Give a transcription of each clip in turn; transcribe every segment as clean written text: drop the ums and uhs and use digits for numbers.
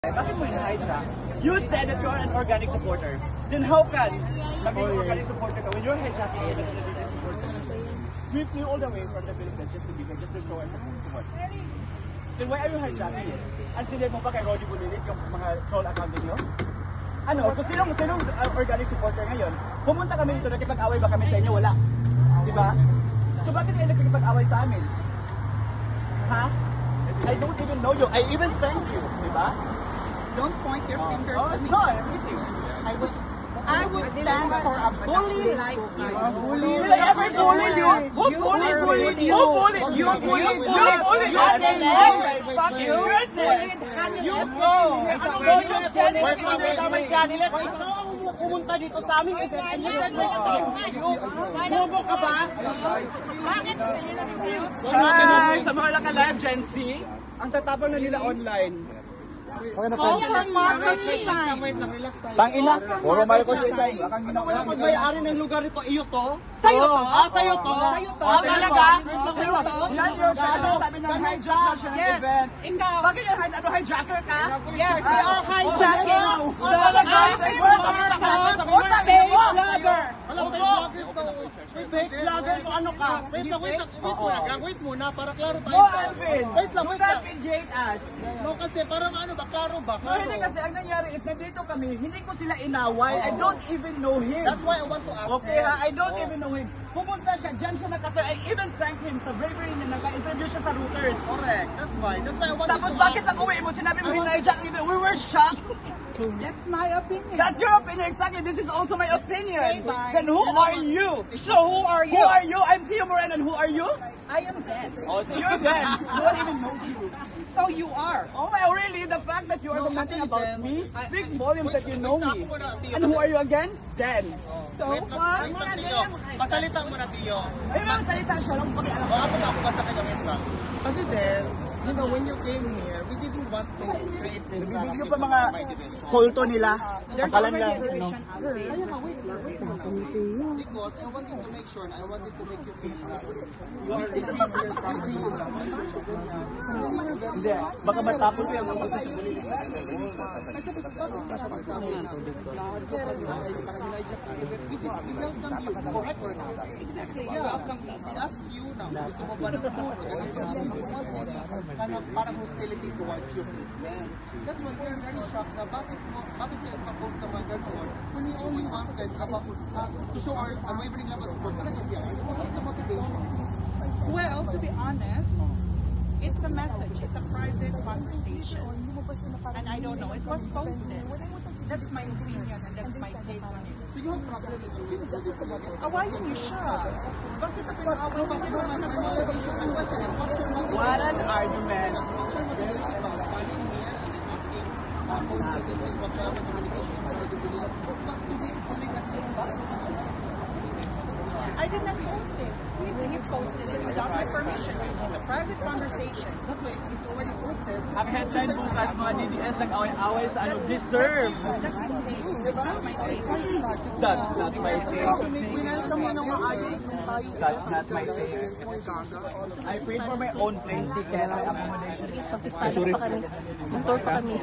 Bakit mo hinahay siya? You said that you are an organic supporter. Then how can maging organic supporter ka when you're hijacking an organic supporter? We flew all the way from the Philippines just to be here, just to show us support. Then why are you hijacking it? Ang sinid mo pa kay Roddy Bulilit yung mga troll account niyo? Ano? So sinong organic supporter ngayon? Pumunta kami dito, nakipag-away ba kami sa inyo? Wala. Diba? So bakit kayo nakipag-away sa amin? Ha? I don't even know you. I even thank you. Diba? Don't point your fingers at me. No, I'm eating. I would stand for a bully like you. Did I ever bully you? Who bullied you? Who bullied you? Who bullied you? You bullied Fuck you. You go. Ano ba yung ganit siya nila? Pumunta dito sa amin. Bobo ka ba? Bakit? Hi! Sa mga naka-live Gen Z, ang tatapang na nila online. Call for Marcos resign. Tangina, puro Marcos resign. Ano wala pag-may-ari ng lugar ito? Iyo to? Sa'yo to? Sa'yo to? Sa'yo to? Talaga? Sa'yo to? Yan yung sabi ng hijack national event. Ikaw. Bakit yung hijacker ka? Yes, we are hijacking. Talaga? Marcos, fake vloggers. Fake vloggers o ano ka? Wait muna, para klaro tayo. No, Alvin. Wait lang. Do not engage us. No, kasi parang ano ba, klaro ba? No, hindi kasi ang nangyari is nandito kami, hindi ko sila inaway. I don't even know him. That's why I want to ask. Okay ha, I don't even know him. Pumunta siya, dyan siya nakatayo. I even thank him sa bravery niya, naka-introduce siya sa Reuters. Correct, that's why. That's why I want Tapos bakit sa uwi mo, sinabi mo hinahijack even, we were shocked. That's my opinion. That's your opinion, exactly. This is also my opinion. Bye. Then who are you? So who are you? Who are you? I'm Tio Moran, and who are you? I am dead. Oh, so you're dead. No one even knows you. So you are. Oh my, really? The fact that you are commenting about me speaks volumes that you know me. Tio. And who are you again? Dan. So Wait lang, Tio. Pasalita mo na, Tio. Ay, mga salita siya lang pakialam. O, ako ba sa kanya, wait lang. Kasi then, you know, when you came here, we didn't want to create this Bibigyo pa mga kulto nila. Pakalan lang. No. Because I wanted to make sure, I wanted to make you feel that you are Hindi. Baka matapos ko yung mga gusto sa bulilit. We welcome you, correct or not? Exactly. Yeah. We ask you now, gusto mo ba ng food? Parang hostility towards your treatment. That's why we're very shocked na bakit kayo nagpa-post sa mga ganun when we only wanted to show our unwavering level of support. Talagang yan. What's the motivation? Well, to be honest, it's a message. It's a private conversation. And I don't know. It was posted. That's my opinion and that's my take on it. So you have problem with the way Awayin niyo siya. Bakit sa pinag-away ba? What an argument. I did not post it. He posted it without my permission. It's a private conversation. That's why it's already posted. Ang headline bukas, mga DDS nag-away-away sa ano, deserve. That's his take. That's not my take. That's not my take. Winalta mo ng maayos kung tayo. That's not my take. I paid for my own plane ticket and accommodation. Pag-Spanish pa kami. Mag-tour pa kami.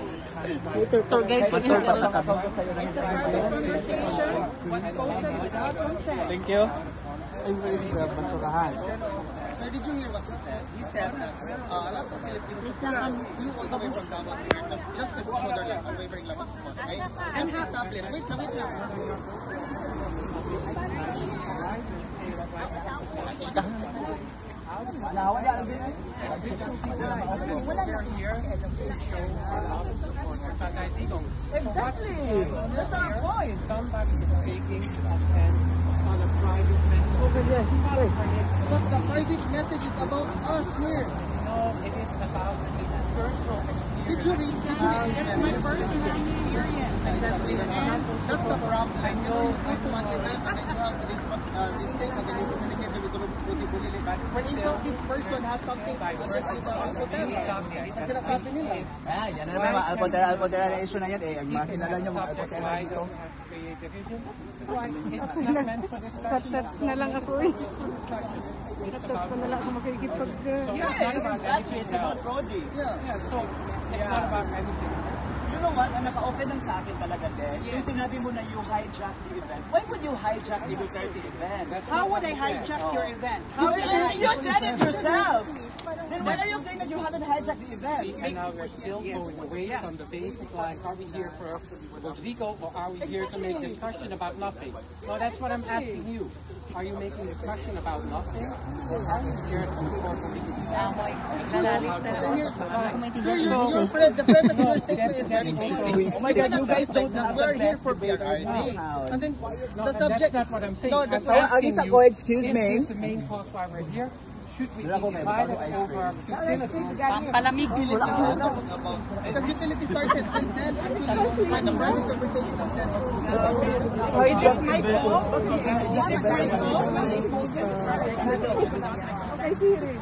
Tour guide pa kami. It's a private conversation. Was posted without consent. Thank you. Basurahan. Sir, did you hear what he said? He said that a lot of Filipinos flew all the way from Davao here just to show their like, unwavering level of support. Okay? And establish. Wait lang. Exactly. That's our point. Somebody is taking offense on a private message. But the private message is about us here. No, it is about a personal experience. Did you read it? It's my personal experience. And that's the problem. I know you go to an event and then you have these things and then you communicate with Rudy Bulilit. When in fact this person has something against the Alpotera. Ang sinasabi nila. Yan na naman, Alpotera na issue na yan eh. Ang mga kilala nyo, mga Alpotera dito. Chat na lang ako eh. Chat pa na lang ako makikipag... Yeah, exactly. It's about Roddy. Yeah. So it's not about anything. what, ang naka-open lang sa akin talaga din, yung sinabi mo na you hijack the event. Why would you hijack the Duterte event? How would I hijack your event? You said it yourself! Then why are you saying that you haven't hijacked the event? And now we're still going away from the basic line. Are we here for Rodrigo or are we here to make discussion about nothing? No, that's what I'm asking you. Are you making discussion about nothing? Or are you scared of the Rodrigo? Sir, the premise of your statement is very clear. Oh my God, you guys don't have We're the here best for debaters BRID. now. And then No, the subject. that's not what I'm saying. No, I'm the asking Agis you, ako, excuse is me. this the main cause why we're here? Should we be divided over futility? Palamig. The futility started and then actually by the private conversation of them. Is it my fault? Is it my fault? Okay, Siri.